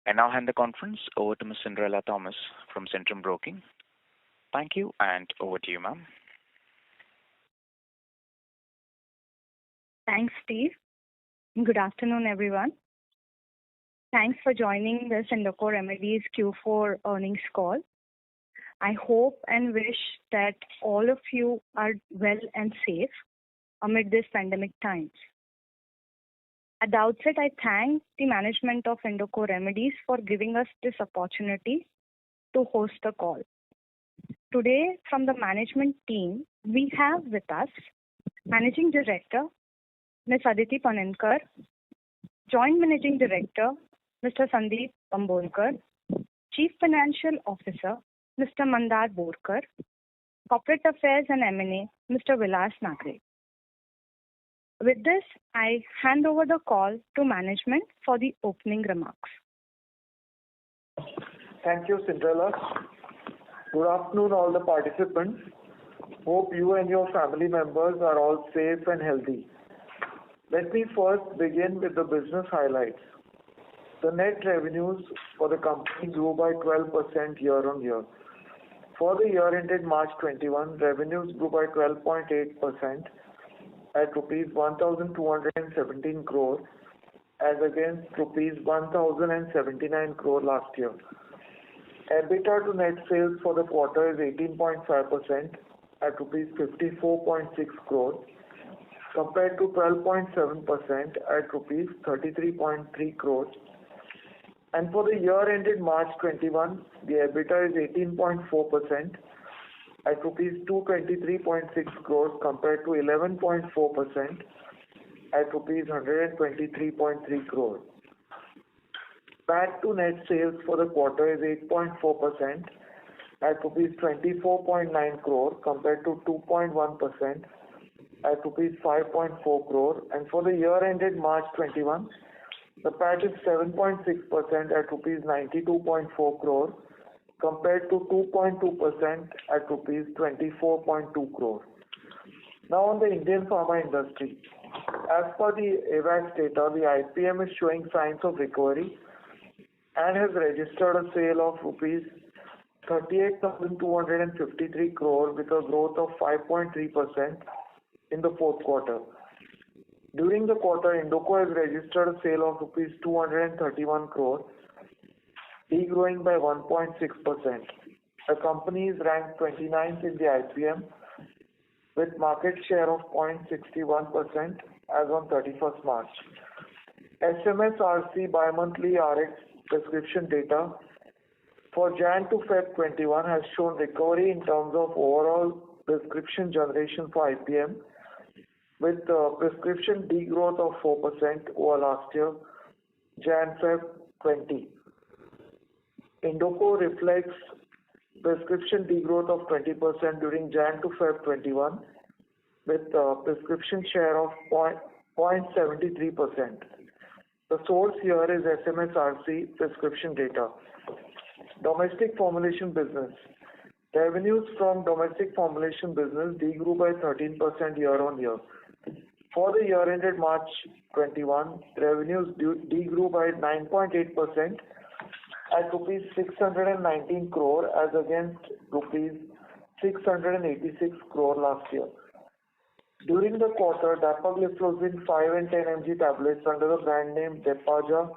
I now hand the conference over to Ms. Cinderella Thomas from Centrum Broking. Thank you, and over to you, ma'am. Thanks, Steve. Good afternoon, everyone. Thanks for joining this Indoco Remedies Q4 earnings call. I hope and wish that all of you are well and safe amid these pandemic times. At the outset, I thank the management of Indoco Remedies for giving us this opportunity to host the call. Today, from the management team, we have with us Managing Director, Ms. Aditi Panitkar, Joint Managing Director, Mr. Sandeep Bambolkar, Chief Financial Officer, Mr. Mandar Borkar, Corporate Affairs and M&A, Mr. Vilas Nagre. With this, I hand over the call to management for the opening remarks. Thank you, Cinderella. Good afternoon, all the participants. Hope you and your family members are all safe and healthy. Let me first begin with the business highlights. The net revenues for the company grew by 12% year-on-year. For the year ended March 21, revenues grew by 12.8% at rupees 1,217 crore as against rupees 1,079 crore last year. EBITDA to net sales for the quarter is 18.5% at rupees 54.6 crore compared to 12.7% at rupees 33.3 crore. And for the year ended March 21, the EBITDA is 18.4% at rupees 223.6 crores compared to 11.4% at rupees 123.3 crores. PAT to net sales for the quarter is 8.4% at rupees 24.9 crore compared to 2.1% at rupees 5.4 crore, and for the year ended March 21, the PAT is 7.6% at rupees 92.4 crore compared to 2.2% at rupees 24.2 crore. Now on the Indian pharma industry. As per the AWACS data, the IPM is showing signs of recovery and has registered a sale of rupees 38,253 crore with a growth of 5.3% in the fourth quarter. During the quarter, Indoco has registered a sale of rupees 231 crore, degrowing by 1.6%. The company is ranked 29th in the IPM with market share of 0.61% as on 31st March. SMSRC bi-monthly RX prescription data for Jan to Feb 21 has shown recovery in terms of overall prescription generation for IPM with prescription degrowth of 4% over last year, Jan-Feb 20. Indoco reflects prescription degrowth of 20% during Jan to Feb 21 with prescription share of 0.73%. The source here is SMSRC prescription data. Domestic formulation business. Revenues from domestic formulation business degrew by 13% year-on-year. For the year ended March 21, revenues degrew by 9.8% at rupees 619 crore as against rupees 686 crore last year. During the quarter, dapagliflozin 5 and 10 mg tablets under the brand name Depaja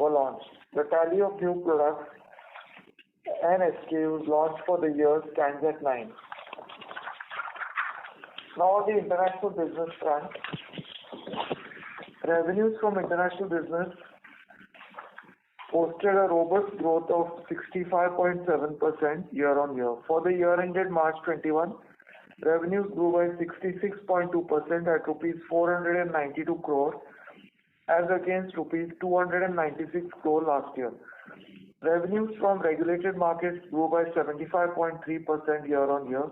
were launched. The tally of new products and SKUs launched for the year stands at 9. Now on the international business front, revenues from international business posted a robust growth of 65.7% year-on-year. For the year ended March 21, revenues grew by 66.2% at rupees 492 crore as against rupees 296 crore last year. Revenues from regulated markets grew by 75.3% year-on-year.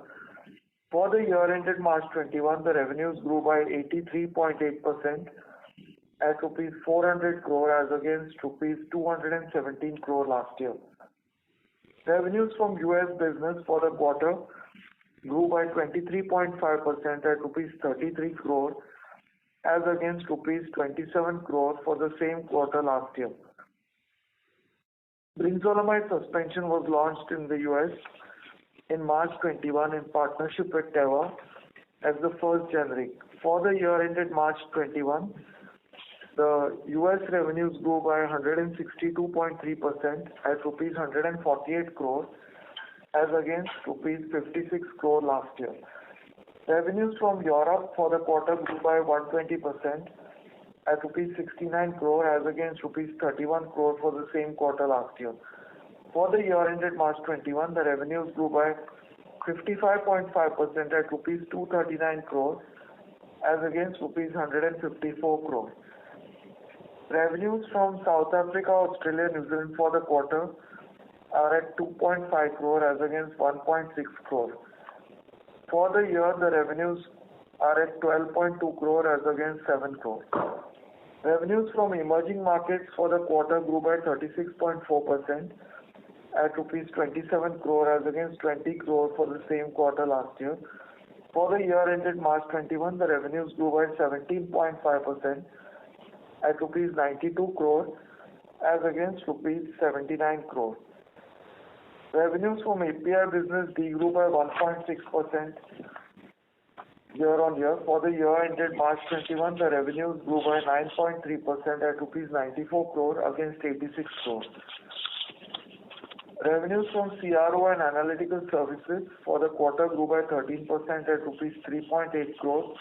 For the year ended March 21, the revenues grew by 83.8% at rupees 400 crore as against rupees 217 crore last year. Revenues from US business for the quarter grew by 23.5% at rupees 33 crore as against rupees 27 crore for the same quarter last year. Brinzolamide suspension was launched in the US in March 21 in partnership with Teva as the first generic. For the year ended March 21, the US revenues grew by 162.3% at rupees 148 crore as against rupees 56 crore last year. Revenues from Europe for the quarter grew by 120% at rupees 69 crore as against rupees 31 crore for the same quarter last year. For the year ended March 21, the revenues grew by 55.5% at rupees 239 crore as against rupees 154 crore. Revenues from South Africa, Australia, New Zealand for the quarter are at 2.5 crore as against 1.6 crore. For the year, the revenues are at 12.2 crore as against 7 crore. Revenues from emerging markets for the quarter grew by 36.4% at rupees 27 crore as against 20 crore for the same quarter last year. For the year ended March 21, the revenues grew by 17.5% at rupees 92 crore as against rupees 79 crore. Revenues from API business degrew by 1.6% year-on-year. For the year ended March 21, the revenues grew by 9.3% at rupees 94 crore against 86 crore. Revenues from CRO and analytical services for the quarter grew by 13% at rupees 3.8 crore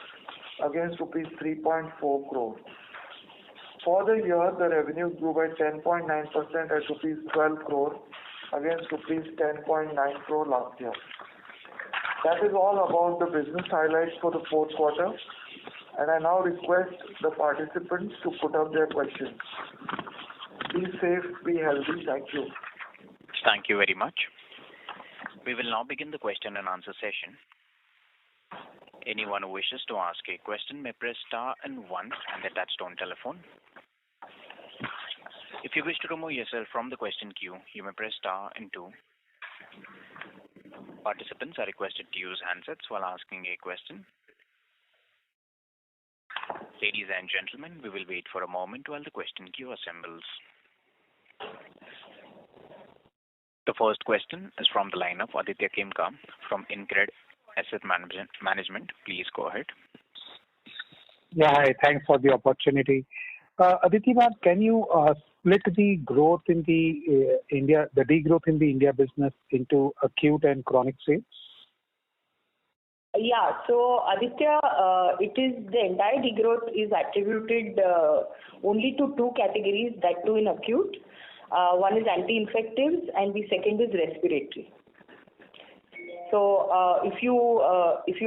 against rupees 3.4 crore. For the year, the revenues grew by 10.9% at rupees 12 crore against rupees 10.9 crore last year. That is all about the business highlights for the fourth quarter, and I now request the participants to put up their questions. Be safe, be healthy. Thank you. Thank you very much. We will now begin the question and answer session. Anyone who wishes to ask a question may press star and 1 on the touchtone telephone. If you wish to remove yourself from the question queue, you may press star and 2. Participants are requested to use handsets while asking a question. Ladies and gentlemen, we will wait for a moment while the question queue assembles. The first question is from the line of Aditya Khemka from InCred Asset Management. Please go ahead. Yeah, hi. Thanks for the opportunity. Aditi ma'am, can you split the growth in the the degrowth in the India business into acute and chronic sales? Yeah. So Aditya, it is the entire degrowth is attributed only to 2 categories, that too in acute. One is anti-infectives and the second is respiratory. So if you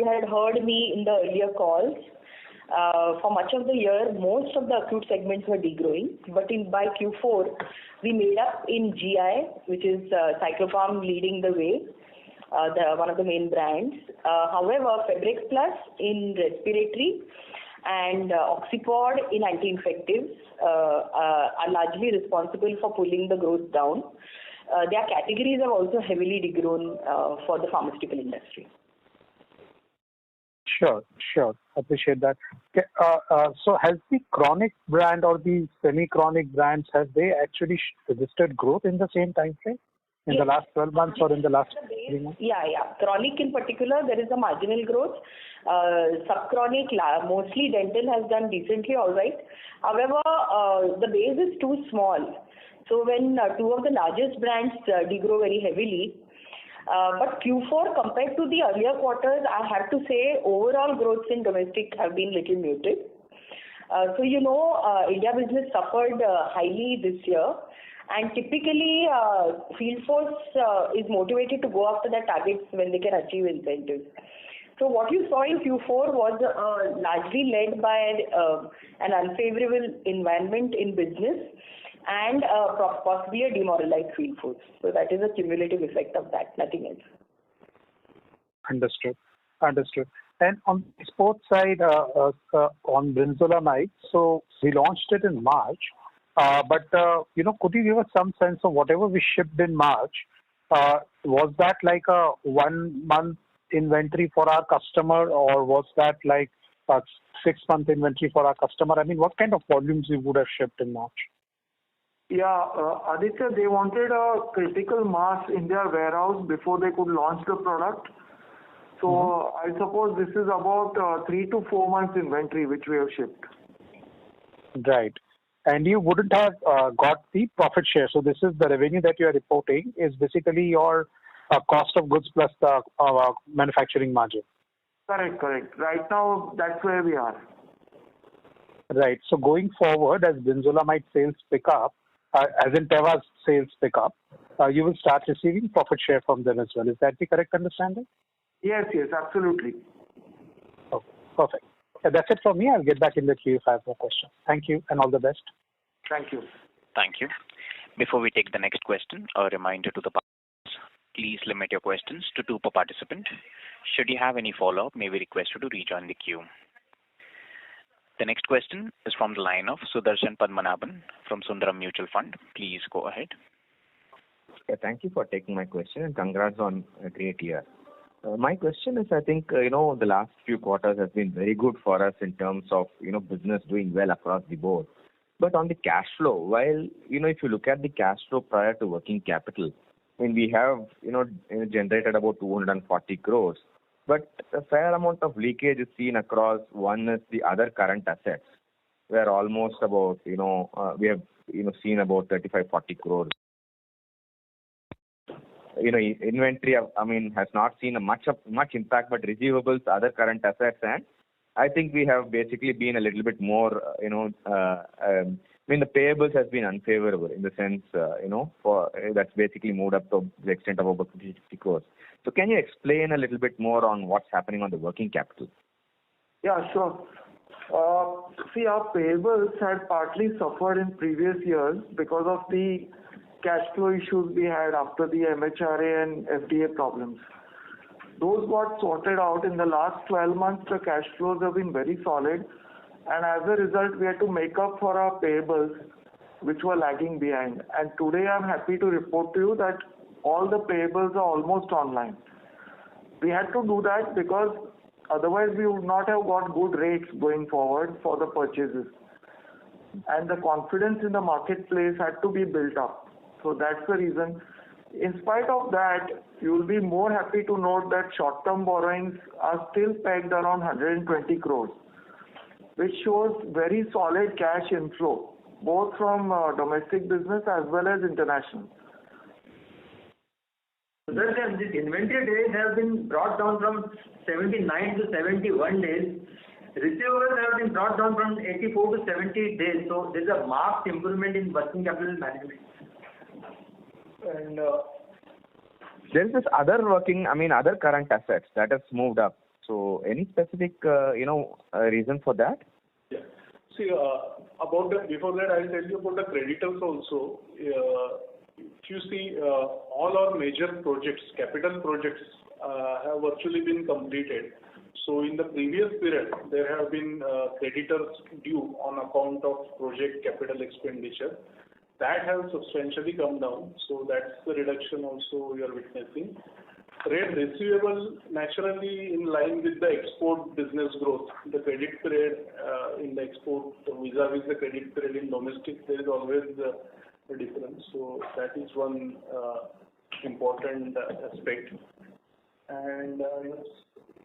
had heard me in the earlier calls, for much of the year, most of the acute segments were degrowing, but by Q4, we made up in GI, which is Cyclopam leading the way, one of the main brands. However, Febrex Plus in respiratory and Oxipod in anti-infectives are largely responsible for pulling the growth down. Their categories have also heavily degrown for the pharmaceutical industry. Sure. Appreciate that. Okay, so has the chronic brand or the semi-chronic brands, have they actually registered growth in the same time frame? In the last 12 months or in the last 3 months? Yeah. Chronic in particular, there is a marginal growth. Subchronic, mostly dental has done decently all right. However, the base is too small. So when 2 of the largest brands degrow very heavily, but Q4 compared to the earlier quarters, I have to say overall growths in domestic have been little muted. So India business suffered highly this year, and typically field force is motivated to go after their targets when they can achieve incentives. So what you saw in Q4 was largely led by an unfavorable environment in business and possibly a demoralized field force. So that is a cumulative effect of that, nothing else. Understood. And on the sports side, on Brinzolamide, so we launched it in March, but could you give us some sense of whatever we shipped in March? Was that like a 1 month inventory for our customer, or was that like a 6-month inventory for our customer? I mean, what kind of volumes we would have shipped in March? Yeah, Aditya, they wanted a critical mass in their warehouse before they could launch the product. So I suppose this is about 3 to 4 months inventory which we have shipped. Right. And you wouldn't have got the profit share. So this is the revenue that you are reporting is basically your cost of goods plus the manufacturing margin. Correct. Right now, that's where we are. Right. So going forward, as brinzolamide sales pick up, as in Teva's sales pick up, you will start receiving profit share from them as well. Is that the correct understanding? Yes, absolutely. Okay, perfect. That's it from me. I'll get back in the queue if I have more questions. Thank you and all the best. Thank you. Thank you. Before we take the next question, a reminder to the participants, please limit your questions to 2 per participant. Should you have any follow-up, may we request you to rejoin the queue. The next question is from the line of Sudarshan Padmanabhan from Sundaram Mutual Fund. Please go ahead. Yeah, thank you for taking my question and congrats on a great year. My question is, I think, the last few quarters has been very good for us in terms of, business doing well across the board. But on the cash flow, while, if you look at the cash flow prior to working capital, we have, generated about 240 crores. But a fair amount of leakage is seen across. One is the other current assets, where almost about, we have, seen about 35-40 crores. Inventory, has not seen much impact, but receivables, other current assets, and I think we have basically been a little bit more, the payables has been unfavorable in the sense, that's basically moved up to the extent of about 50 crores. So can you explain a little bit more on what's happening on the working capital? Yeah, sure. See, our payables had partly suffered in previous years because of the cash flow issues we had after the MHRA and FDA problems. Those got sorted out in the last 12 months. The cash flows have been very solid, and as a result, we had to make up for our payables, which were lagging behind. And today, I'm happy to report to you that all the payables are almost online. We had to do that because otherwise we would not have got good rates going forward for the purchases. And the confidence in the marketplace had to be built up. So that's the reason. In spite of that, you will be more happy to note that short-term borrowings are still pegged around 120 crores, which shows very solid cash inflow, both from domestic business as well as international. Sudarshan, this inventory days have been brought down from 79 to 71 days. Receivables have been brought down from 84 to 70 days. So there is a marked improvement in working capital management. And there is this other current assets that has moved up. So any specific, reason for that? Yeah. See, about that, before that, I'll tell you about the creditors also. If you see, all our major projects, capital projects, have virtually been completed. So in the previous period, there have been creditors due on account of project capital expenditure. That has substantially come down. So that's the reduction also we are witnessing. Trade receivable, naturally in line with the export business growth. The credit period in the export vis-a-vis the credit period in domestic, there is always a difference. So that is one important aspect. And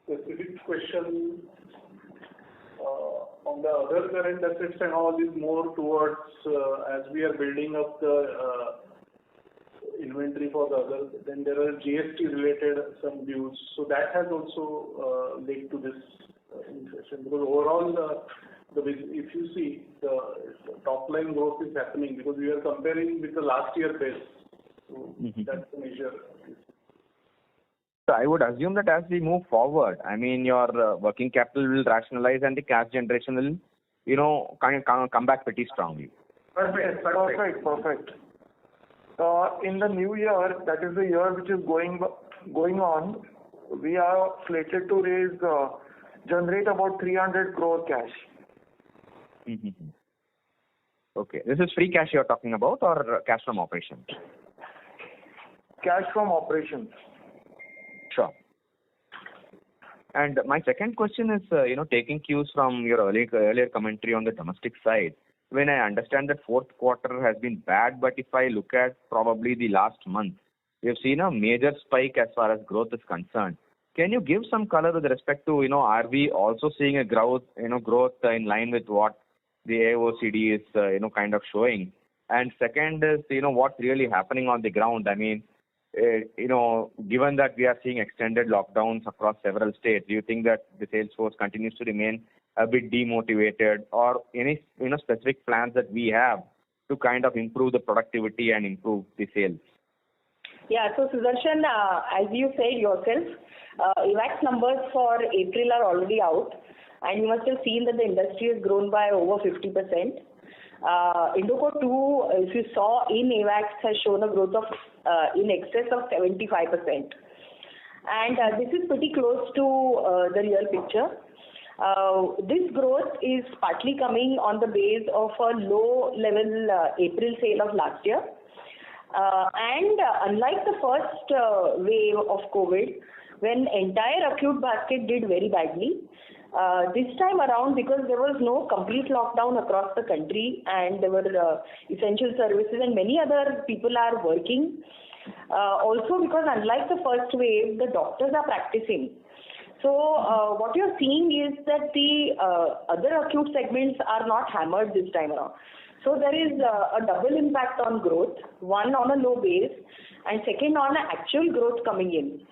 specific question on the other current assets and all is more towards as we are building up the inventory for the other, then there are GST related some dues. So that has also led to this inflation. Because overall, if you see, the top line growth is happening because we are comparing with the last year base. So that's the major. So I would assume that as we move forward, your working capital will rationalize and the cash generation will, come back pretty strongly. Perfect. In the new year, that is the year which is going on, we are slated to generate about 300 crore cash. Okay. This is free cash you're talking about or cash from operations? Cash from operations. Sure. And my second question is, taking cues from your earlier commentary on the domestic side. when I understand that fourth quarter has been bad, but if I look at probably the last month, we have seen a major spike as far as growth is concerned. Can you give some color with respect to, are we also seeing a growth in line with what the AOCD is, kind of showing? And second is, what's really happening on the ground? I mean, given that we are seeing extended lockdowns across several states, do you think that the sales force continues to remain a bit demotivated, or any, specific plans that we have to kind of improve the productivity and improve the sales? Yeah, so Sudarshan, as you said yourself, AWACS numbers for April are already out, and you must have seen that the industry has grown by over 50%. Indoco 2, if you saw in AWACS, has shown a growth of in excess of 75%. And this is pretty close to the real picture. This growth is partly coming on the base of a low level April sale of last year. And unlike the first wave of COVID, when entire acute basket did very badly, this time around, because there was no complete lockdown across the country and there were essential services and many other people are working, also because unlike the first wave, the doctors are practicing. So what you're seeing is that the other acute segments are not hammered this time around. So there is a double impact on growth, one on a low base and second on an actual growth coming in.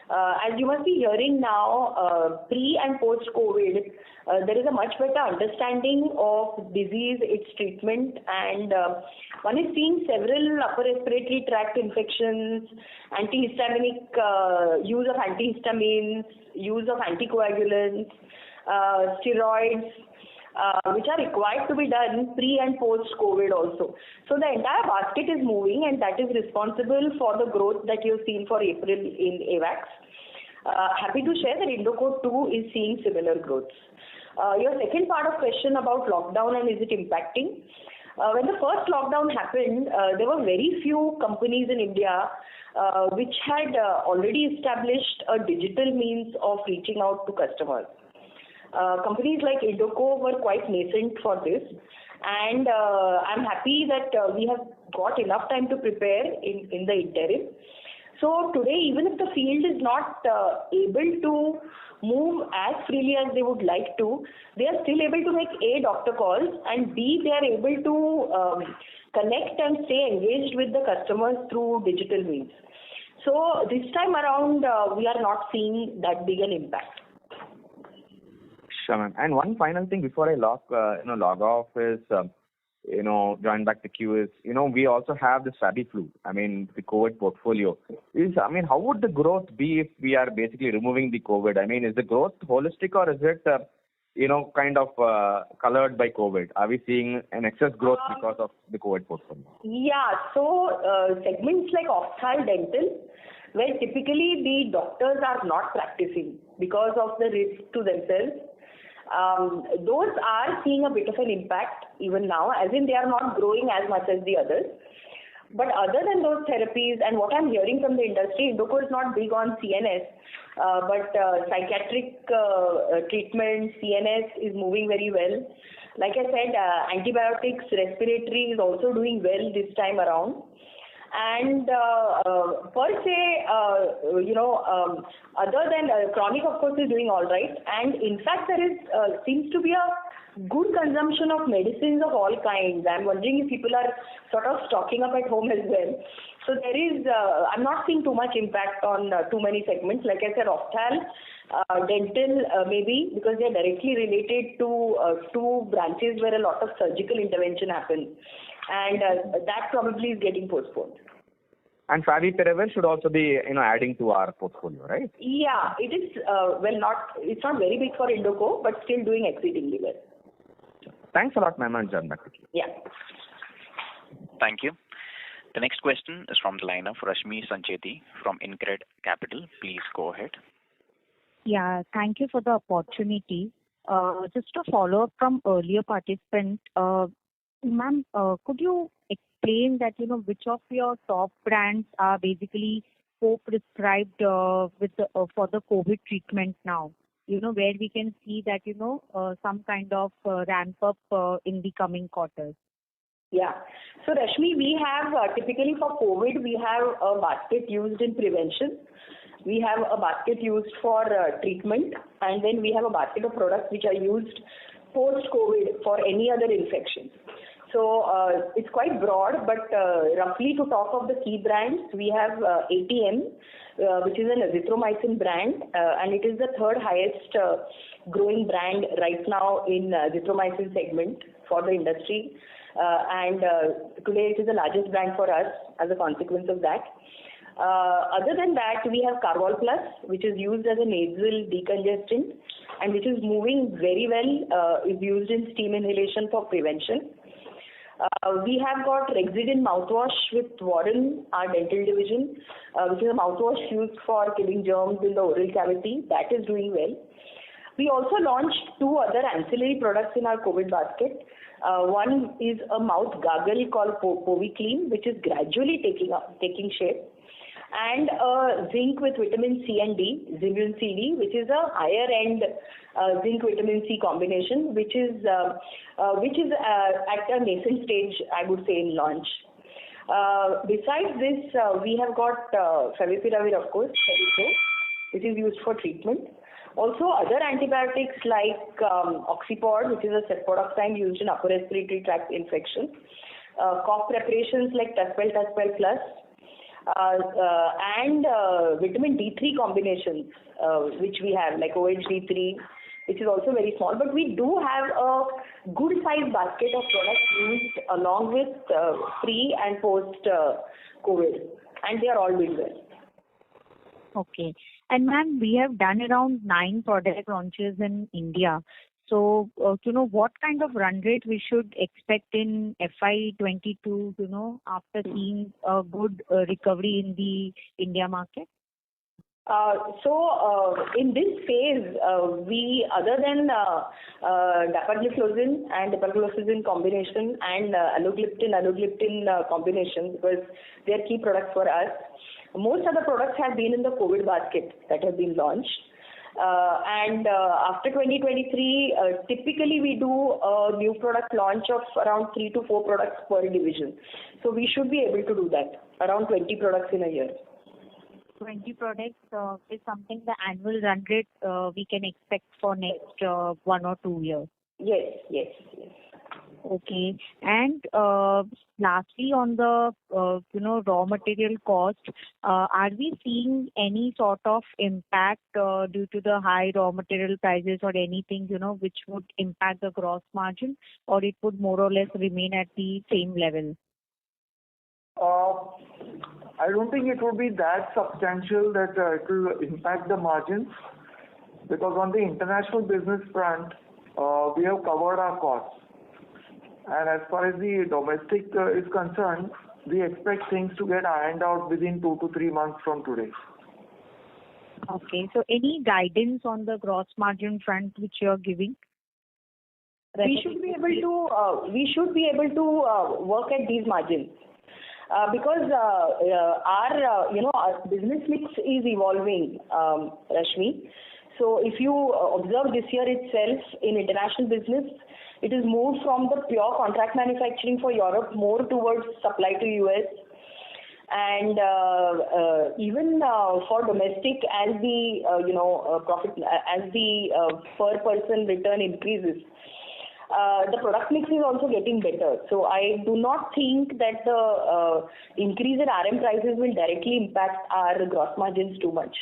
As you must be hearing now, pre and post-COVID, there is a much better understanding of disease, its treatment, and one is seeing several upper respiratory tract infections, antihistaminic, use of antihistamines, use of anticoagulants, steroids, which are required to be done pre and post-COVID also. So the entire basket is moving, and that is responsible for the growth that you've seen for April in AWACS. Happy to share that Indoco 2 is seeing similar growths. Your second part of question about lockdown and is it impacting? When the first lockdown happened, there were very few companies in India which had already established a digital means of reaching out to customers. Companies like Indoco were quite nascent for this, and I'm happy that we have got enough time to prepare in the interim. So today, even if the field is not able to move as freely as they would like to, they are still able to make A, doctor calls, and B, they are able to connect and stay engaged with the customers through digital means. So this time around, we are not seeing that big an impact. Sure, ma'am. And one final thing before I log off is, join back the queue is, we also have the FabiFlu. I mean, the COVID portfolio how would the growth be if we are basically removing the COVID? I mean, is the growth holistic or is it, kind of colored by COVID? Are we seeing an excess growth because of the COVID portfolio? Yeah. So segments like ophthalm, dental, where typically the doctors are not practicing because of the risk to themselves. Those are seeing a bit of an impact even now, as in they are not growing as much as the others. But other than those therapies, and what I'm hearing from the industry, Indoco is not big on CNS, but psychiatric treatment, CNS is moving very well. Like I said, antibiotics, respiratory is also doing well this time around. And per se, other than chronic, of course, is doing all right. And in fact, there is seems to be a good consumption of medicines of all kinds. I'm wondering if people are sort of stocking up at home as well. So there is, I'm not seeing too much impact on too many segments. Like I said, ophthalm, dental, maybe because they are directly related to two branches where a lot of surgical intervention happens. And that probably is getting postponed. And Favipiravir should also be, adding to our portfolio, right? Yeah, it is. It's not very big for Indoco, but still doing exceedingly well. Thanks a lot, ma'am, and John, back to you. Yeah. Thank you. The next question is from the line of Rashmi Sancheti from InCred Capital. Please go ahead. Yeah, thank you for the opportunity. Just to follow up from earlier participant, ma'am, could you explain that, which of your top brands are basically co-prescribed for the COVID treatment now? where we can see that, some kind of ramp up in the coming quarters? Yeah. So Rashmi, we have typically for COVID, we have a basket used in prevention. We have a basket used for treatment, and then we have a basket of products which are used post-COVID for any other infection. So it's quite broad, but roughly to talk of the key brands, we have ATM, which is an azithromycin brand, and it is the third highest growing brand right now in azithromycin segment for the industry. And today it is the largest brand for us as a consequence of that. Other than that, we have Carvol Plus, which is used as a nasal decongestant and which is moving very well, is used in steam inhalation for prevention. We have got Rexidin mouthwash with Warren, our dental division, which is a mouthwash used for killing germs in the oral cavity. That is doing well. We also launched two other ancillary products in our COVID basket. One is a mouth gargle called Poviclean, which is gradually taking shape, and zinc with vitamin C and D, Zimmune CD, which is a higher end zinc vitamin C combination, which is at a nascent stage, I would say, in launch. Besides this, we have got Favipiravir, of course, which is used for treatment. Also, other antibiotics like Oxipod, which is a cefpodoxime used in upper respiratory tract infection. Cough preparations like Tuspel Plus, and vitamin D3 combinations, which we have, like OHD3, which is also very small. But we do have a good size basket of products used along with pre and post COVID, and they are all doing well. Okay. And ma'am, we have done around 9 product launches in India. So, what kind of run rate we should expect in FY22, after seeing a good recovery in the India market? So in this phase, we, other than dapagliflozin and dapagliflozin combination and alogliptin combination, because they are key products for us, most of the products have been in the COVID basket that have been launched. And after 2023, typically we do a new product launch of around 3 to 4 products per division. So we should be able to do that, around 20 products in a year. 20 products is something the annual run rate we can expect for next 1 or 2 years. Yes. Okay. And lastly, on the raw material cost, are we seeing any sort of impact due to the high raw material prices or anything which would impact the gross margin, or it would more or less remain at the same level? I don't think it would be that substantial that it will impact the margins, because on the international business front, we have covered our costs. And as far as the domestic is concerned, we expect things to get ironed out within 2 to 3 months from today. Okay. So any guidance on the gross margin front which you are giving? We should be able to work at these margins. Because our business mix is evolving, Rashmi. So if you observe this year itself in international business, it is moved from the pure contract manufacturing for Europe more towards supply to US. And even for domestic, as the profit, as the per person return increases, the product mix is also getting better. So I do not think that the increase in RM prices will directly impact our gross margins too much.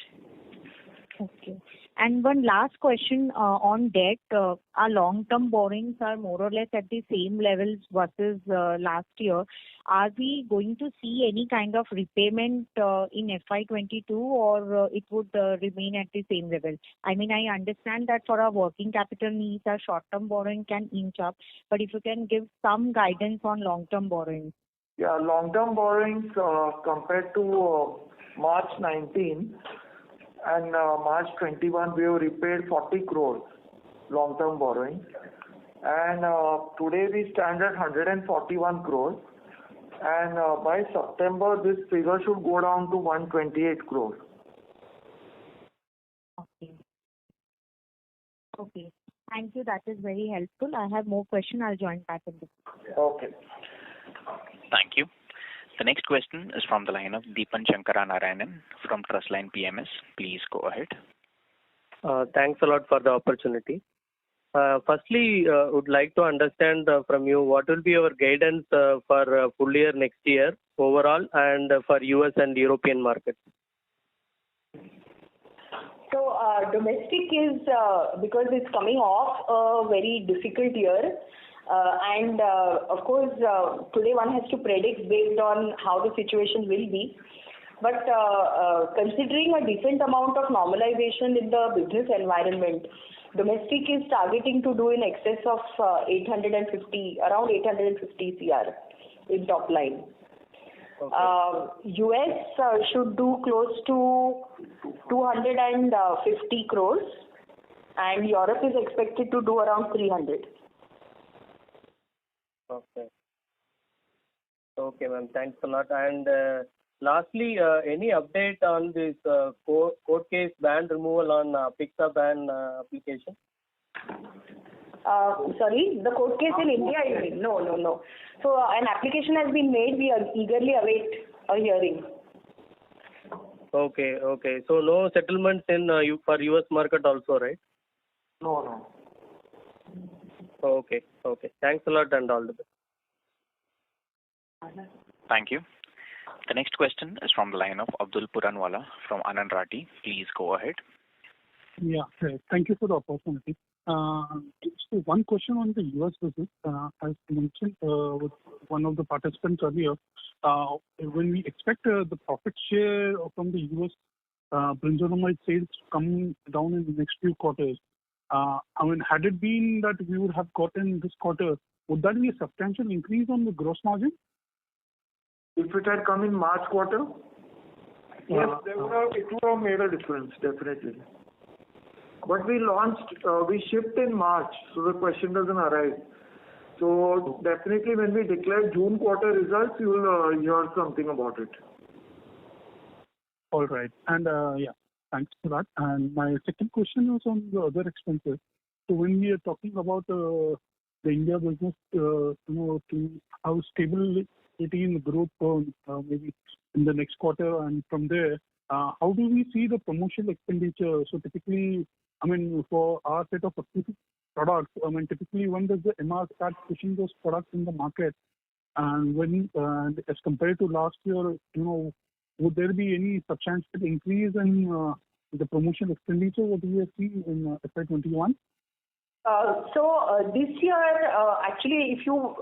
Okay. And one last question on debt. Our long-term borrowings are more or less at the same levels versus last year. Are we going to see any kind of repayment in FY22, or it would remain at the same level? I mean, I understand that for our working capital needs, our short-term borrowing can inch up, but if you can give some guidance on long-term borrowings. Yeah, long-term borrowings compared to March 19 and March 21, we have repaid 40 crores long-term borrowing. And today we stand at 141 crores. And by September, this figure should go down to 128 crores. Okay. Okay. Thank you. That is very helpful. I have more questions. I'll join back in the. Okay. Thank you. The next question is from the line of Deepan Shankara Narayanan from Trustline PMS. Please go ahead. Thanks a lot for the opportunity. Firstly, would like to understand from you what will be your guidance for full year next year overall and for US and European markets. So domestic is because it's coming off a very difficult year. And of course, today one has to predict based on how the situation will be. But considering a decent amount of normalization in the business environment, domestic is targeting to do in excess of around 850 CR in top line. Okay. US should do close to 250 crores, and Europe is expected to do around 300. Okay. Okay, ma'am. Thanks a lot. And lastly, any update on this court case ban removal on Apixa ban application? Sorry, the court case in India, you mean? No. So an application has been made. We eagerly await a hearing. Okay. So no settlements in for US market also, right? No. Okay. Thanks a lot and all the best. Thank you. The next question is from the line of Abdul Puranwala from Anand Rathi. Please go ahead. Yeah, thank you for the opportunity. So one question on the US business. As mentioned with one of the participants earlier, when we expect the profit share from the US brinzolamide sales to come down in the next few quarters, had it been that we would have gotten this quarter, would that be a substantial increase on the gross margin? If it had come in March quarter, yes, it would have made a difference, definitely. But we shipped in March, so the question doesn't arise. So definitely when we declare June quarter results, you will hear something about it. All right. And thanks for that. And my second question was on the other expenses. So when we are talking about the India business, to how stable it is in the growth maybe in the next quarter, and from there, how do we see the promotional expenditure? So typically, for our set of products, typically when does the MR start pushing those products in the market? And when, as compared to last year, would there be any substantial increase in the promotional expenditure what we have seen in FY21? So this year, actually, if you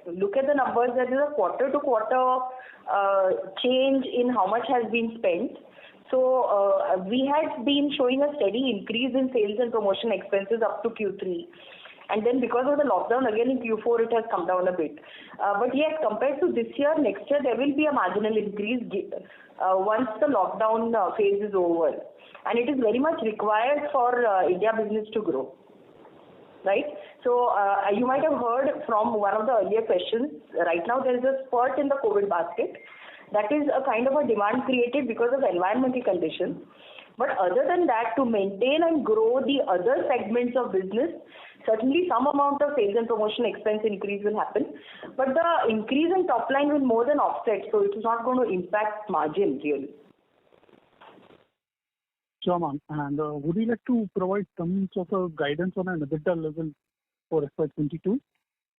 look at the numbers, there is a quarter-to-quarter change in how much has been spent. So we had been showing a steady increase in sales and promotion expenses up to Q3. And then because of the lockdown, again in Q4, it has come down a bit. But yes, compared to this year, next year, there will be a marginal increase once the lockdown phase is over. And it is very much required for India business to grow. Right? So you might have heard from one of the earlier questions, right now there is a spurt in the COVID basket. That is a kind of a demand created because of environmental conditions. But other than that, to maintain and grow the other segments of business, certainly some amount of sales and promotion expense increase will happen. But the increase in top line will more than offset, so it is not going to impact margin really. Sure, ma'am. And would you like to provide some sort of guidance on an EBITDA level for FY22?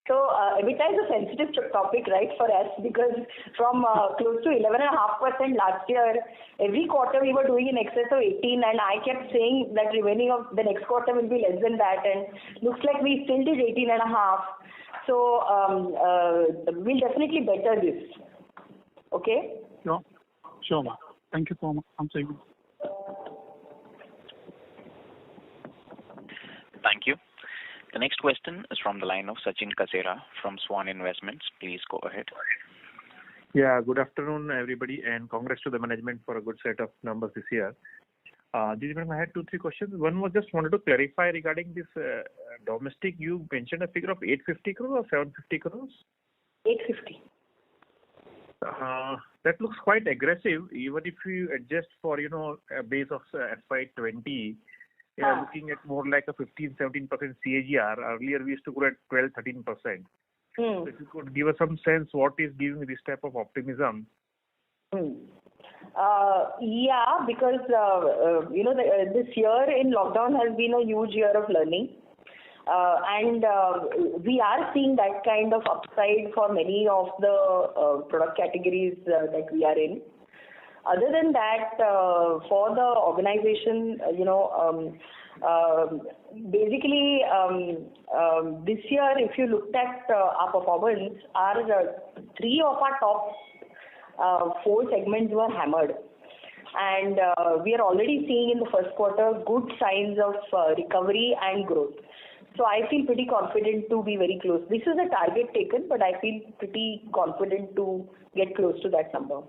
So EBITDA is a sensitive topic, right, for us, because from close to 11.5% last year, every quarter we were doing in excess of 18, and I kept saying that remaining of the next quarter will be less than that, and looks like we still did 18.5. So we'll definitely better this. Okay? Sure, ma'am. Thank you for answering. Thank you. The next question is from the line of Sachin Kasera from Swan Investments. Please go ahead. Yeah, good afternoon, everybody, and congrats to the management for a good set of numbers this year. I had 2-3 questions. One was just wanted to clarify regarding this domestic. You mentioned a figure of 850 crores or 750 crores? 850. That looks quite aggressive, even if you adjust for a base of FY20. we are looking at more like a 15-17% CAGR. Earlier, we used to grow at 12-13%. So if you could give us some sense what is giving this type of optimism. Yeah, because this year in lockdown has been a huge year of learning, and we are seeing that kind of upside for many of the product categories that we are in. Other than that, for the organization, basically this year, if you looked at our performance, three of our top 4 segments were hammered, and we are already seeing in the first quarter good signs of recovery and growth. So I feel pretty confident to be very close. This is a target taken, but I feel pretty confident to get close to that number.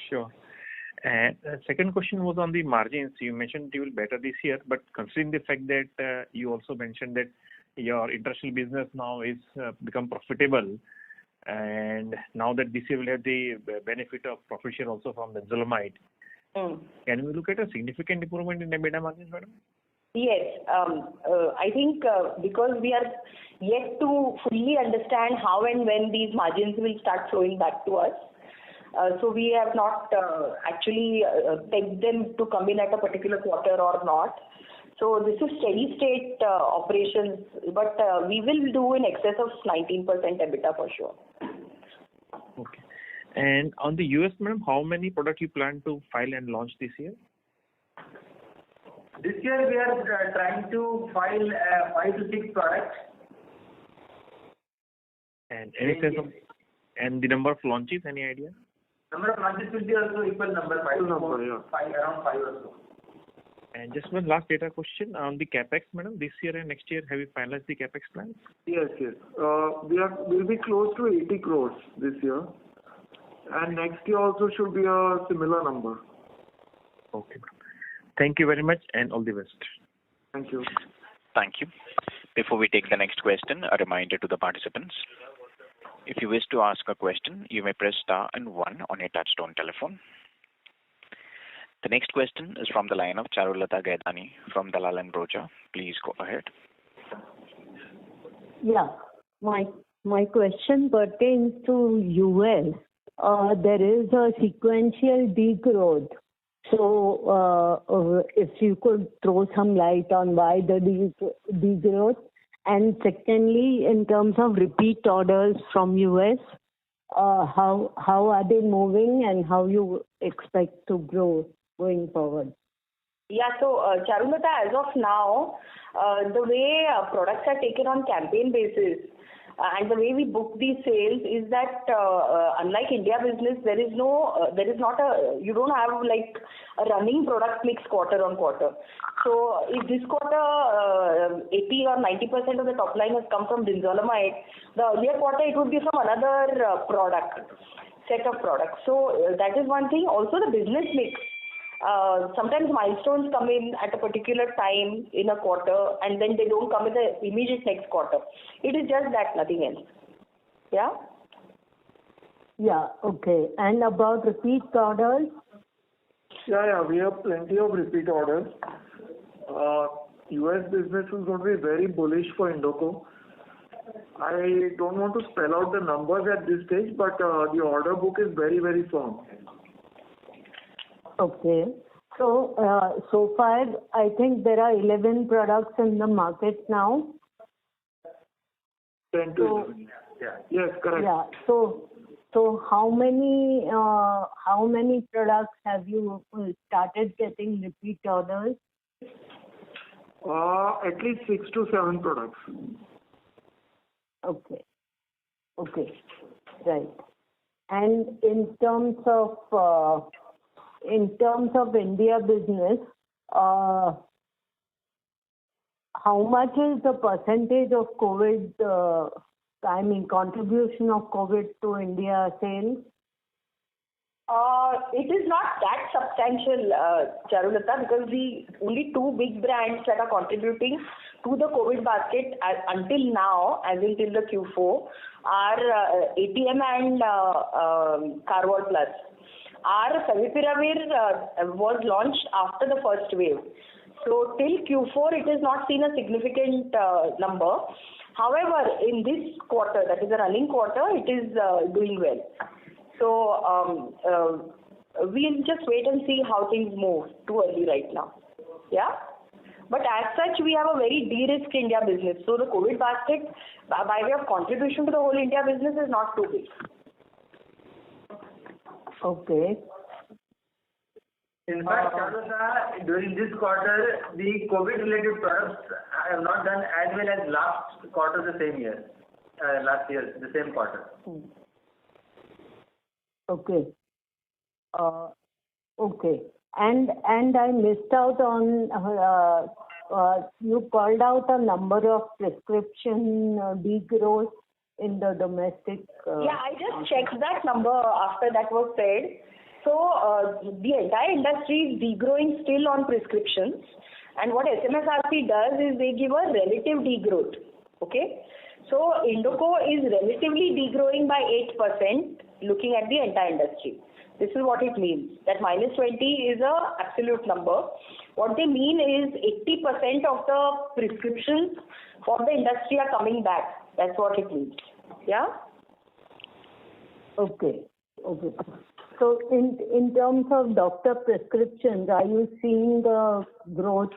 Sure. And the second question was on the margins. You mentioned you will better this year, but considering the fact that you also mentioned that your international business now is become profitable, and now that this year will have the benefit of profit share also from the Benzolomide, can we look at a significant improvement in EBITDA margins, madam? Yes. I think because we are yet to fully understand how and when these margins will start flowing back to us. So we have not actually pegged them to come in at a particular quarter or not. So this is steady state operations, but we will do in excess of 19% EBITDA for sure. Okay. And on the US, madam, how many products you plan to file and launch this year? This year we are trying to file 5 to 6 products. And any sense of, and the number of launches, any idea? Number of launches will be also equal number, 5 around 5 or so. And just one last data question on the capex, madam. This year and next year, have you finalized the capex plans? Yes. We'll be close to 80 crores this year, and next year also should be a similar number. Okay, madam. Thank you very much, and all the best. Thank you. Thank you. Before we take the next question, a reminder to the participants. If you wish to ask a question, you may press star and 1 on your touchtone telephone. The next question is from the line of Charulata Gaidhani from Dalal & Broacha. Please go ahead. Yeah, my question pertains to US. There is a sequential degrowth. So if you could throw some light on why the degrowth. And secondly, in terms of repeat orders from US, how are they moving and how you expect to grow going forward? Yeah, so Charulata, as of now, the way products are taken on campaign basis and the way we book these sales is that unlike India business, you don't have like a running product mix quarter on quarter. So if this quarter 80 or 90% of the top line has come from Brinzolamide, the earlier quarter it would be from another set of products. So that is one thing. Also the business mix. Sometimes milestones come in at a particular time in a quarter and then they don't come in the immediate next quarter. It is just that, nothing else. Yeah? Yeah, okay. And about repeat orders? Yeah, we have plenty of repeat orders. US business is going to be very bullish for Indoco. I don't want to spell out the numbers at this stage, but the order book is very, very firm. Okay. So, so far, I think there are 11 products in the market now. 10 to 11. Yeah. Yes, correct. Yeah. So how many products have you started getting repeat orders? At least 6 to 7 products. Okay. Right. And in terms of India business, how much is the percentage of COVID, contribution of COVID to India sales? It is not that substantial, Charulata, because the only 2 big brands that are contributing to the COVID basket until now, as until the Q4, are ATM and Karvol Plus. Our Favipiravir was launched after the first wave. So till Q4, it has not seen a significant number. However, in this quarter, that is the running quarter, it is doing well. So we'll just wait and see how things move. Too early right now. Yeah. But as such, we have a very de-risked India business. So the COVID basket, by way of contribution to the whole India business, is not too big. Okay. In fact, Charulata, during this quarter, the COVID-related products have not done as well as last quarter the same year. Last year, the same quarter. Okay. Okay. And I missed out on, you called out a number of prescription degrowth in the domestic. Yeah, I just checked that number after that was said. So the entire industry is degrowing still on prescriptions. And what SMSRC does is they give a relative degrowth. Okay. So Indoco is relatively degrowing by 8% looking at the entire industry. This is what it means, that minus 20 is a absolute number. What they mean is 80% of the prescriptions for the industry are coming back. That's what it means. Yeah? Okay. Okay. So in terms of doctor prescriptions, are you seeing the growth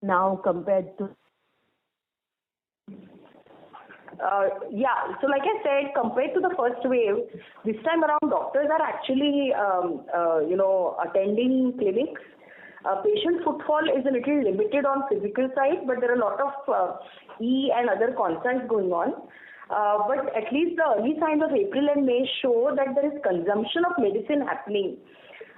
now compared to? Yeah. So like I said, compared to the first wave, this time around doctors are actually, attending clinics. Patient footfall is a little limited on physical side, but there are a lot of and other concerns going on. But at least the early signs of April and May show that there is consumption of medicine happening,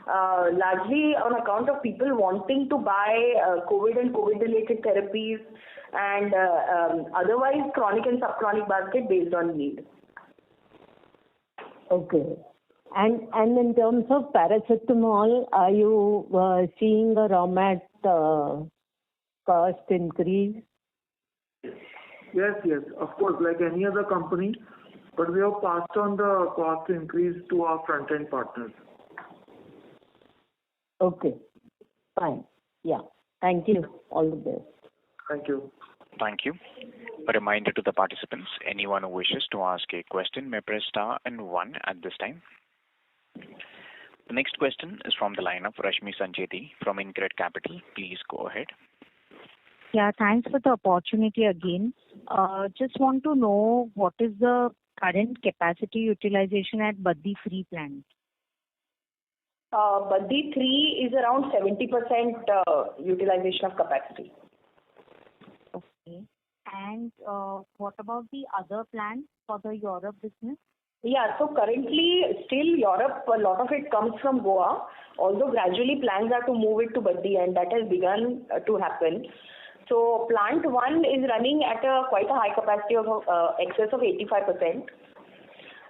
largely on account of people wanting to buy COVID and COVID-related therapies and otherwise chronic and subchronic basket based on need. Okay. And in terms of paracetamol, are you seeing the raw mat cost increase? Yes, of course, like any other company, but we have passed on the cost increase to our front-end partners. Okay, fine. Yeah, thank you. All the best. Thank you. Thank you. A reminder to the participants, anyone who wishes to ask a question may press star and 1 at this time. The next question is from the line of Rashmi Sancheti from InCred Capital. Please go ahead. Yeah, thanks for the opportunity again. Just want to know what is the current capacity utilization at Baddi 3 plant? Baddi 3 is around 70% utilization of capacity. Okay. And what about the other plants for the Europe business? Yeah, so currently still Europe, a lot of it comes from Goa, although gradually plans are to move it to Baddi and that has begun to happen. So plant 1 is running at quite a high capacity of excess of 85%.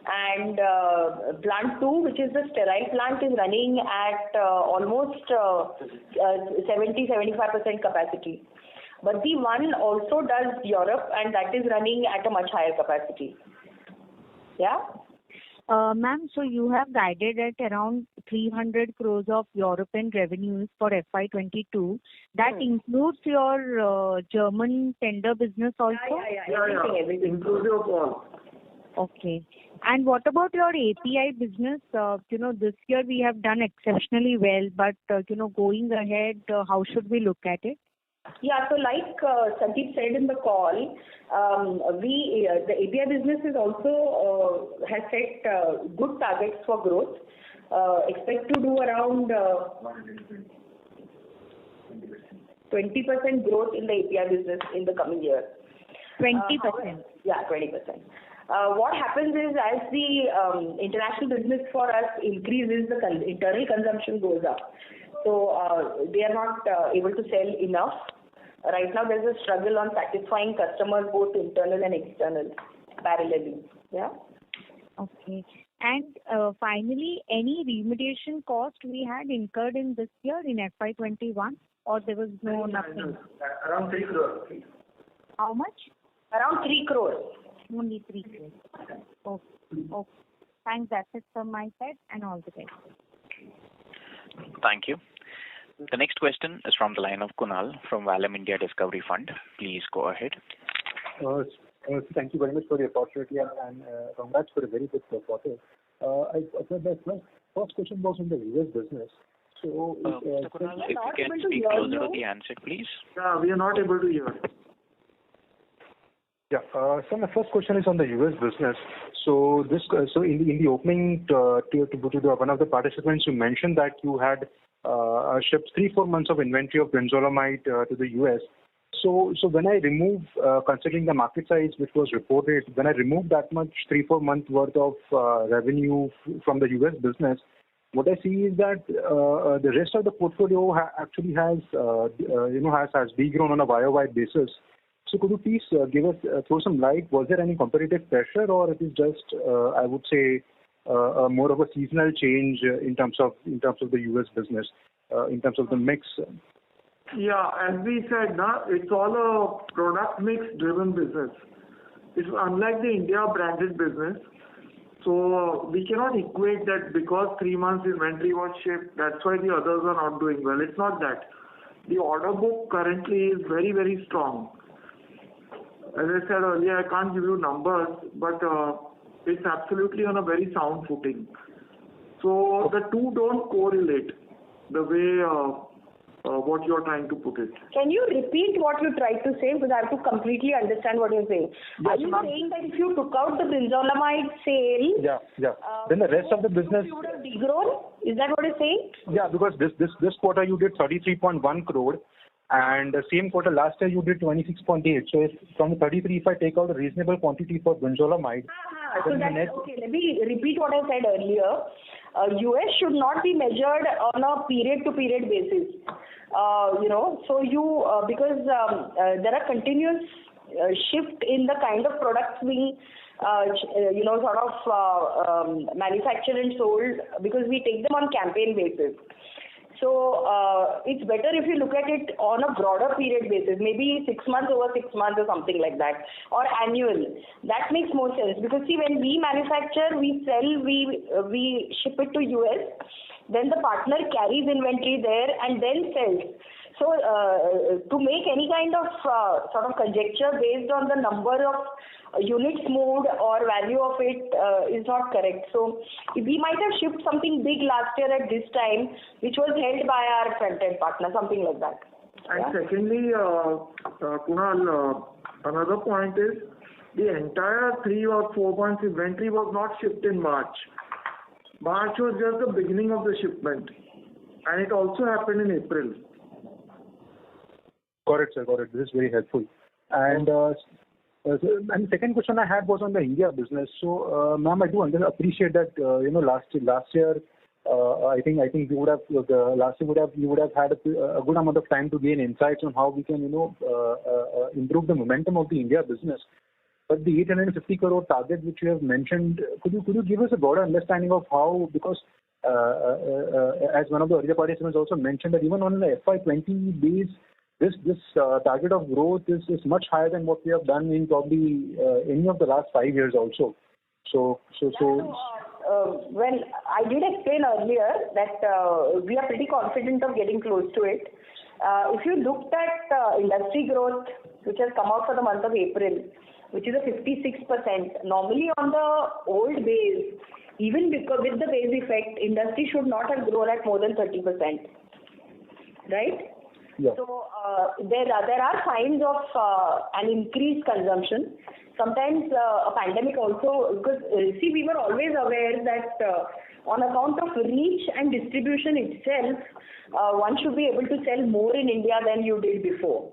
And plant 2, which is the sterile plant, is running at almost 70-75% capacity. But the 1 also does Europe and that is running at a much higher capacity. Yeah? Ma'am, so you have guided at around 300 crores of European revenues for FY22. That includes your German tender business also? Yeah. Everything. Inclusive of all. Okay. And what about your API business? This year we have done exceptionally well, but, going ahead, how should we look at it? Yeah, so like Sandeep said in the call, the API business is also has set good targets for growth. Expect to do around 20% growth in the API business in the coming year. 20%? Yeah, 20%. What happens is as the international business for us increases, the internal consumption goes up. So they are not able to sell enough. Right now there's a struggle on satisfying customers both internal and external parallelly. Yeah. Okay. And finally, any remediation cost we had incurred in this year in FY21 or there was nothing? Around 3 crores. How much? Around 3 crores. Only 3 crores. Okay. Thanks. That's it from my side and all the best. Thank you. The next question is from the line of Kunal from Valem India Discovery Fund. Please go ahead. Thank you very much for the opportunity and congrats for a very good quarter. My first question was on the US business. So, Mr. Kunal, if you can speak closer to the handset, please. Yeah, we are not able to hear. Yeah. So my first question is on the US business. So in the opening to one of the participants, you mentioned that you had shipped 3-4 months of inventory of brinzolamide to the US. So when I remove, considering the market size which was reported, when I remove that much 3-4 months worth of revenue from the US business, what I see is that the rest of the portfolio actually has degrown on a YOY basis. So could you please throw some light? Was there any competitive pressure, or it is just I would say more of a seasonal change in terms of the US business, in terms of the mix? Yeah, as we said, it's all a product mix driven business. It's unlike the India branded business. So we cannot equate that because 3 months inventory was shipped, that's why the others are not doing well. It's not that. The order book currently is very, very strong. As I said earlier, I can't give you numbers, but it's absolutely on a very sound footing. So the two don't correlate the way what you're trying to put it. Can you repeat what you tried to say, because I have to completely understand what you're saying? Yes, are you saying that if you took out the brinzolamide sale, then the rest of the business you would have degrown? Is that what you're saying? Yeah, because this quarter you did 33.1 crore, and the same quarter last year you did 26.8. So if from 33, if I take out a reasonable quantity for brinzolamide, so that's okay. Let me repeat what I said earlier. US should not be measured on a period-to-period basis. So you because there are continuous shift in the kind of products we manufacture and sold, because we take them on campaign basis. So it's better if you look at it on a broader period basis, maybe 6 months over 6 months or something like that, or annual. That makes more sense, because see, when we manufacture, we sell, we ship it to US, then the partner carries inventory there and then sells. So to make any kind of sort of conjecture based on the number of units moved or value of it is not correct. So we might have shipped something big last year at this time, which was held by our front-end partner, something like that. And secondly, Kunal, another point is the entire 3 or 4 months inventory was not shipped in March. March was just the beginning of the shipment, and it also happened in April. Got it, sir. Got it. This is very helpful. And the second question I had was on the India business. So, ma'am, I do appreciate that last year I think you would have you would have had a good amount of time to gain insights on how we can improve the momentum of the India business. But the 850 crore target which you have mentioned, could you give us a broader understanding of how, because as one of the earlier participants also mentioned, that even on the FY20 base, this target of growth is much higher than what we have done in probably any of the last 5 years also. So. Well, I did explain earlier that we are pretty confident of getting close to it. If you looked at industry growth, which has come out for the month of April, which is a 56%, normally on the old base, even because with the base effect, industry should not have grown at more than 30%, right? Yeah. So there are signs of an increased consumption. Sometimes a pandemic also, because see, we were always aware that on account of reach and distribution itself, one should be able to sell more in India than you did before.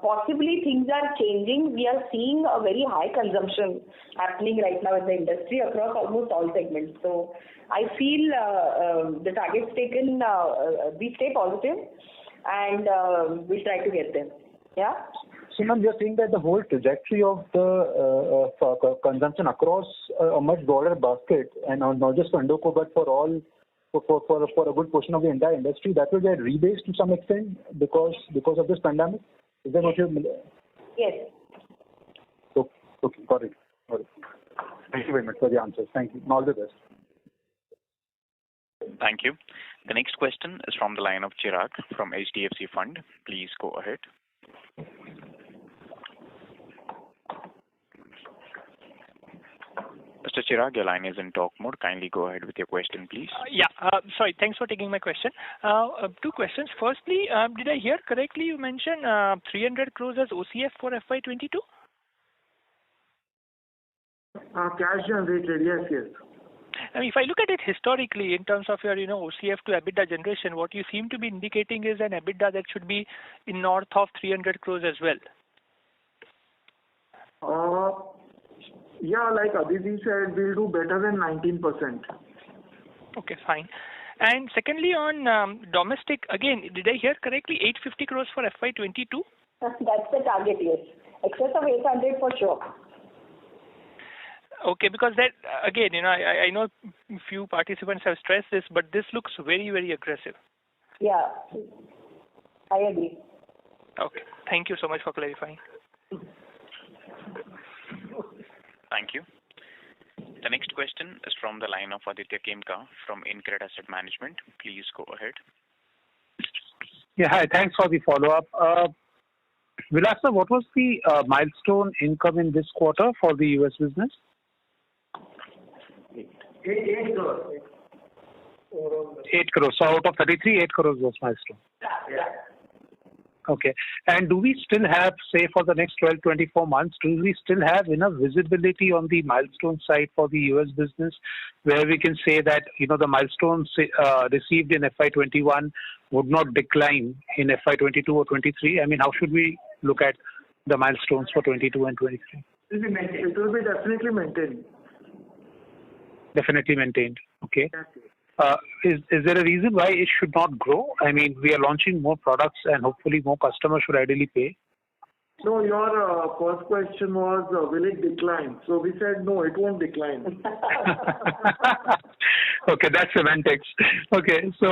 Possibly things are changing. We are seeing a very high consumption happening right now in the industry across almost all segments. So I feel the targets taken, we stay positive, and we'll try to get them. Yeah. So, ma'am, you're saying that the whole trajectory of the consumption across a much broader basket, and not just for Indoco but for all, for a good portion of the entire industry, that will get rebased to some extent because of this pandemic. Is that what you're? Yes. Okay, got it. Thank you very much for the answers. Thank you. And all the best. Thank you. The next question is from the line of Chirag from HDFC Fund. Please go ahead. Mr. Chirag, your line is in talk mode. Kindly go ahead with your question, please. Sorry. Thanks for taking my question. Two questions. Firstly, did I hear correctly? You mentioned 300 crores as OCF for FY22? Cash generated, yes. I mean, if I look at it historically in terms of your, OCF to EBITDA generation, what you seem to be indicating is an EBITDA that should be in north of 300 crores as well. Yeah, like Aditi said, we'll do better than 19%. Okay, fine. And secondly, on domestic, again, did I hear correctly, 850 crores for FY22? That's the target, yes. Excess of 800 for sure. Okay, because that, again, I know few participants have stressed this, but this looks very, very aggressive. Yeah, I agree. Okay, thank you so much for clarifying. Thank you. The next question is from the line of Aditya Khemka from InCred Asset Management. Please go ahead. Yeah, hi. Thanks for the follow-up. Vilas sir, what was the milestone income in this quarter for the US business? 8 crores. 8 crores. So out of 33, 8 crores was milestone. Yeah. Okay. And do we still have, say, for the next 12, 24 months, do we still have enough visibility on the milestone side for the US business where we can say that, the milestones received in FY21 would not decline in FY22 or 23? I mean, how should we look at the milestones for 22 and 23? It will be definitely maintained. Definitely maintained. Okay. Is there a reason why it should not grow? I mean, we are launching more products and hopefully more customers should ideally pay. No, your first question was, will it decline? So we said, no, it won't decline. Okay, that's semantics. Okay, so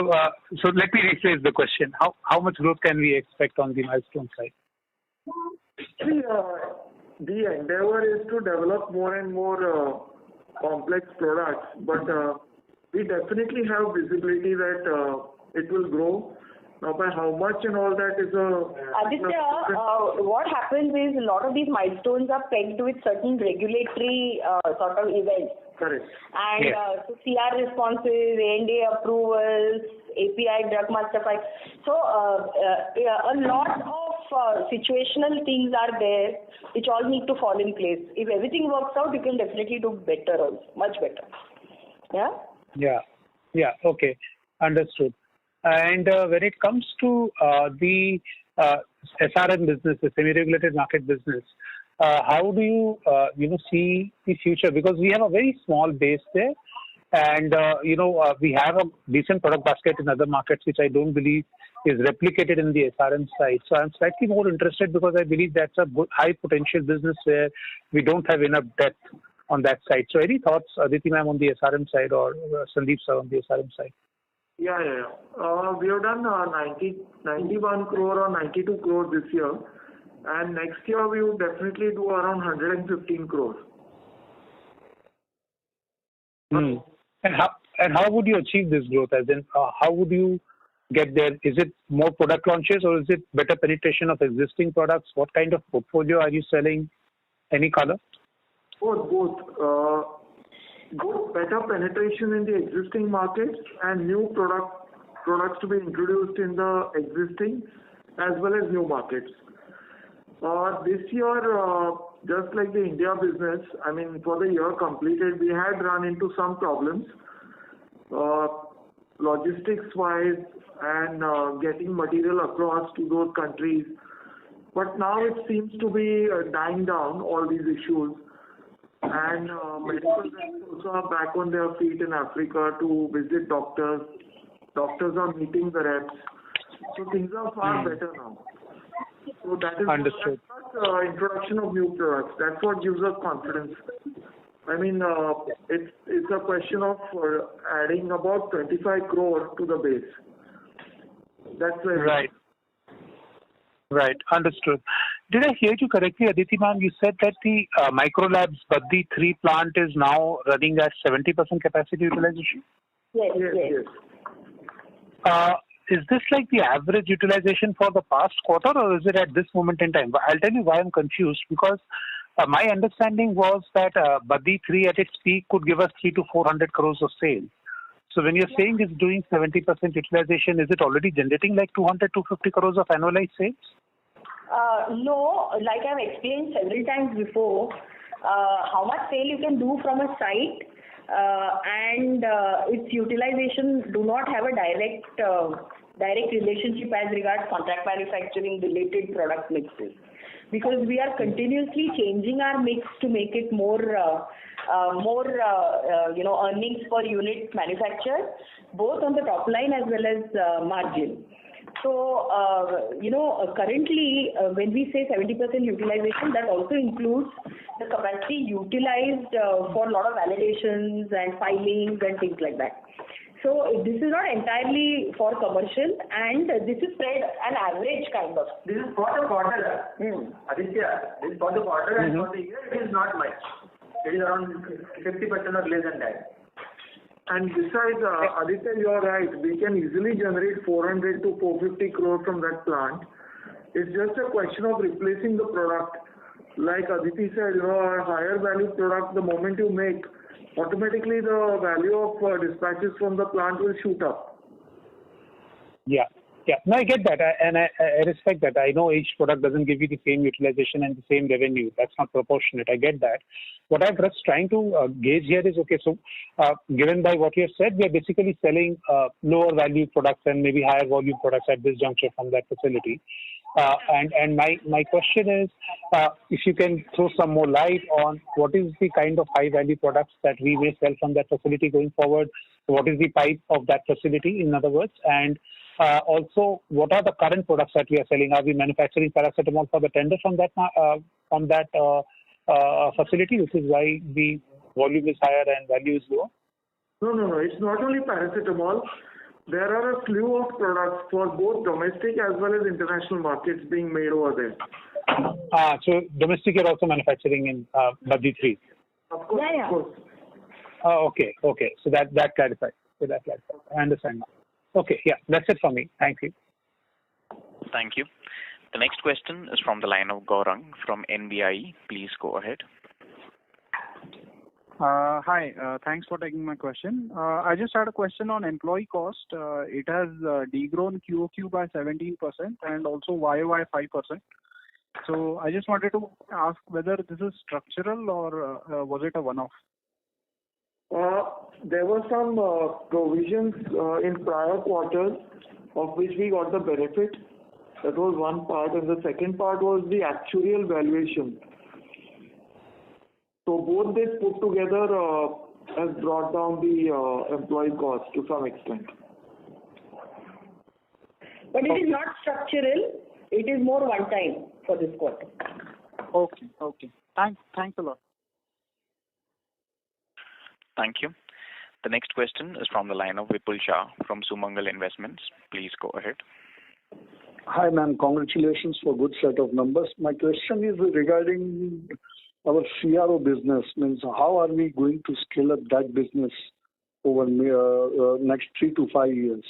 let me rephrase the question. How much growth can we expect on the milestone side? See, the endeavor is to develop more and more complex products, but we definitely have visibility that it will grow. Now, by how much and all that is Aditya, what happens is a lot of these milestones are pegged with certain regulatory sort of events. Correct. And so CR responses, ANDA approvals, API drug master file. So a lot of situational things are there which all need to fall in place. If everything works out, you can definitely do better also, much better. Yeah? Yeah. Okay. Understood. And when it comes to the SRM business, the semi-regulated market business, how do you, see the future? Because we have a very small base there, and we have a decent product basket in other markets, which I don't believe is replicated in the SRM side. So I'm slightly more interested because I believe that's a good, high potential business where we don't have enough depth on that side. So any thoughts, Aditi ma'am, on the SRM side or Sandeep sir on the SRM side? Yeah. We have done 91 crore or 92 crore this year, and next year we will definitely do around 115 crores. And how would you achieve this growth? As in, how would you get there? Is it more product launches or is it better penetration of existing products? What kind of portfolio are you selling? Any color? Both. Better penetration in the existing markets and new products to be introduced in the existing as well as new markets. This year, just like the India business, I mean, for the year completed, we had run into some problems, logistics-wise and getting material across to those countries. But now it seems to be dying down, all these issues. And medical reps also are back on their feet in Africa to visit doctors. Doctors are meeting the reps. So things are far better now. So that is understood. Introduction of new products. That's what gives us confidence. I mean, it's a question of adding about 25 crore to the base. That's right. Right. Understood. Did I hear you correctly, Aditi ma'am? You said that the Microlabs Baddi 3 plant is now running at 70% capacity utilization? Yes. Is this like the average utilization for the past quarter, or is it at this moment in time? I'll tell you why I'm confused, because my understanding was that Baddi 3 at its peak could give us 300 to 400 crores of sales. So when you're saying it's doing 70% utilization, is it already generating like 200 to 250 crores of annualized sales? No, like I've explained several times before, how much sale you can do from a site and its utilization do not have a direct relationship as regards contract manufacturing related product mixes, because we are continuously changing our mix to make it more earnings per unit manufactured, both on the top line as well as margin. So, currently, when we say 70% utilization, that also includes the capacity utilized for a lot of validations and filings and things like that. So, this is not entirely for commercial, and this is spread an average kind of. This is for the quarter. Aditya, this is for the quarter, and for the year it is not much. It is around 50% or less than that. And besides, Aditya, you are right. We can easily generate 400 to 450 crore from that plant. It's just a question of replacing the product. Like Aditi said, a higher value product, the moment you make, automatically the value of dispatches from the plant will shoot up. Yeah. No, I get that, and I respect that. I know each product doesn't give you the same utilization and the same revenue. That's not proportionate. I get that. What I'm just trying to gauge here is, okay, so given by what you have said, we are basically selling lower value products and maybe higher volume products at this juncture from that facility. And my question is, if you can throw some more light on what is the kind of high value products that we may sell from that facility going forward. What is the pipe of that facility, in other words, and also, what are the current products that we are selling? Are we manufacturing paracetamol for the tender from that facility, which is why the volume is higher and value is lower? No. It's not only paracetamol. There are a slew of products for both domestic as well as international markets being made over there. So domestic you're also manufacturing in Baddi 3? Of course. Yeah. Of course. Okay. So that clarifies. I understand now. Okay, yeah, that's it for me. Thank you. Thank you. The next question is from the line of Gaurang from NBI. Please go ahead. Hi, thanks for taking my question. I just had a question on employee cost. It has degrown QOQ by 17% and also YOY 5%. So I just wanted to ask whether this is structural or was it a one-off? There were some provisions in prior quarters of which we got the benefit. That was one part, and the second part was the actuarial valuation. So both this put together has brought down the employee cost to some extent. But it is not structural. It is more one time for this quarter. Okay. Thanks a lot. Thank you. The next question is from the line of Vipul Shah from Sumangal Investments. Please go ahead. Hi, ma'am. Congratulations for good set of numbers. My question is regarding our CRO business. Means how are we going to scale up that business over next 3 to 5 years?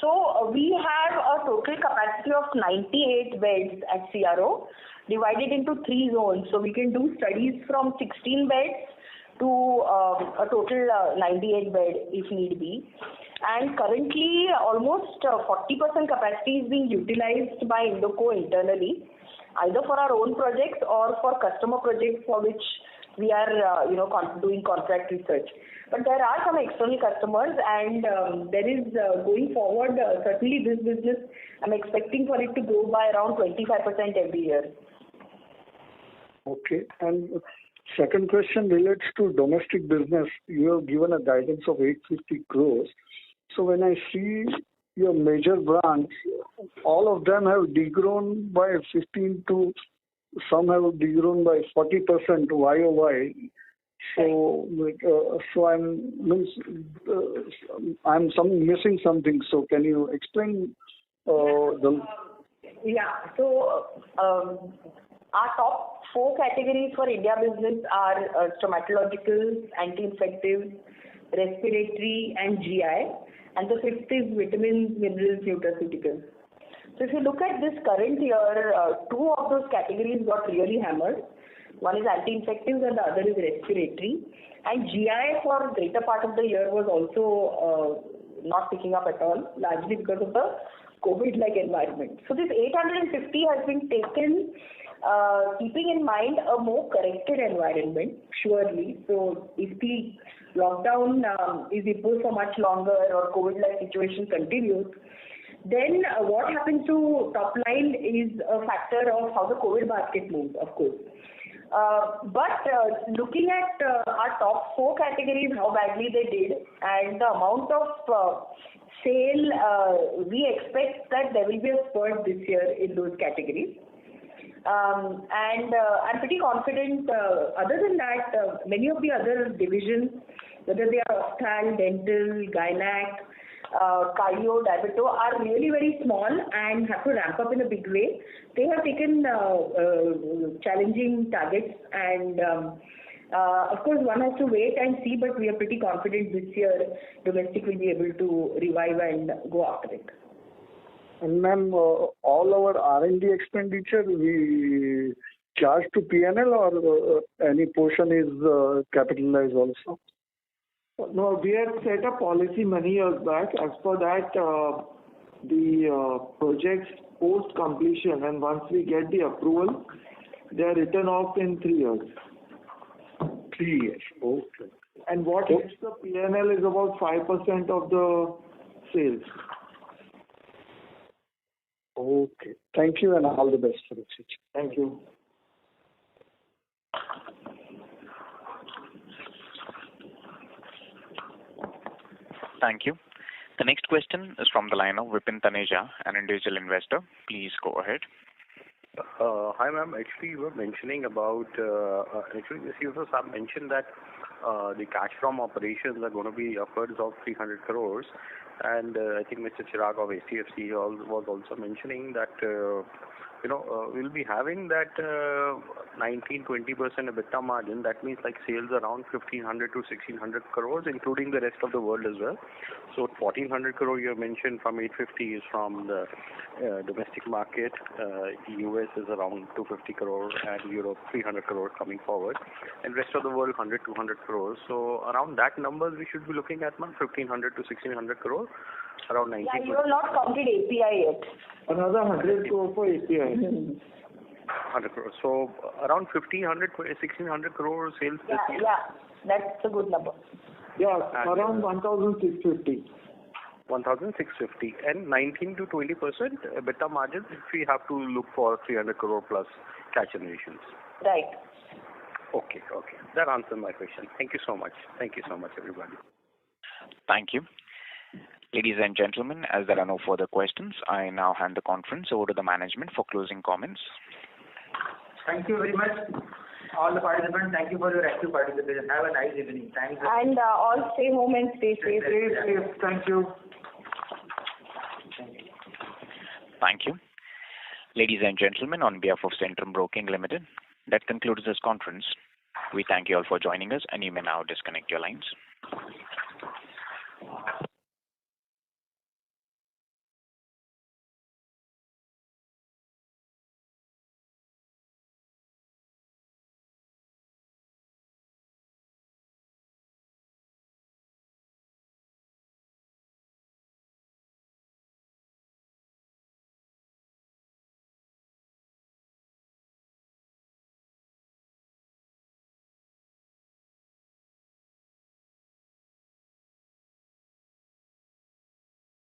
So we have a total capacity of 98 beds at CRO, divided into 3 zones. So we can do studies from 16 beds to a total 98 bed if need be. And currently almost 40% capacity is being utilized by Indoco internally, either for our own projects or for customer projects for which we are doing contract research. But there are some external customers, and there is going forward, certainly this business, I'm expecting for it to grow by around 25% every year. Okay. And second question relates to domestic business. You have given a guidance of 850 crores. So when I see your major brands, all of them have degrown by 15 to some have degrown by 40% YOY. So I'm missing something. So can you explain the? Yeah. So our top 4 categories for India business are stomatologicals, anti-infectives, respiratory, and GI. And the fifth is vitamins, minerals, nutraceuticals. So if you look at this current year, two of those categories got really hammered. One is anti-infectives and the other is respiratory. And GI for greater part of the year was also not picking up at all, largely because of the COVID-like environment. So this 850 has been taken keeping in mind a more corrected environment, surely. So if the lockdown is imposed for much longer or COVID-like situation continues, then what happens to top line is a factor of how the COVID basket moves, of course. But looking at our top four categories, how badly they did, and the amount of sale, we expect that there will be a spurt this year in those categories. And I'm pretty confident, other than that, many of the other divisions, whether they are opthal, dental, gynac, cardio, diabeto, are really very small and have to ramp up in a big way. They have taken challenging targets, and of course one has to wait and see, but we are pretty confident this year domestic will be able to revive and go after it. And ma'am, all our R&D expenditure we charge to P&L, or any portion is capitalized also? No, we had set a policy many years back. As per that, the projects post completion, and once we get the approval, they are written off in 3 years. 3 years, okay. And what hits the P&L is about 5% of the sales. Okay. Thank you and all the best for the future. Thank you. Thank you. The next question is from the line of Vipin Taneja, an individual investor. Please go ahead. Hi, ma'am. Actually, you were mentioning about, actually, this user have mentioned that the cash from operations are going to be upwards of 300 crores. And I think Mr. Chirag of HDFC was also mentioning that, we'll be having that 19-20% EBITDA margin. That means like sales around 1,500 to 1,600 crores, including the rest of the world as well. So 1,400 crore you mentioned from 850 is from the domestic market. US is around 250 crore and Europe 300 crore coming forward. And rest of the world 100, 200 crores. So around that numbers we should be looking at, ma'am, 1,500 to 1,600 crore. Around 90. Yeah, you have not counted API yet. Another 100 crore for API. 100 crores. So around 1,500, 1,600 crore sales this year. Yeah, that's a good number. Yeah, around 1,650. 1,650 and 19 to 20% EBITDA margins if we have to look for 300 crore plus cash generations. Right. Okay. That answers my question. Thank you so much. Thank you so much, everybody. Thank you. Ladies and gentlemen, as there are no further questions, I now hand the conference over to the management for closing comments. Thank you very much, all the participants. Thank you for your active participation. Have a nice evening. Thanks. And all stay home and stay safe. Stay safe. Thank you. Thank you. Ladies and gentlemen, on behalf of Centrum Broking Limited, that concludes this conference. We thank you all for joining us, and you may now disconnect your lines.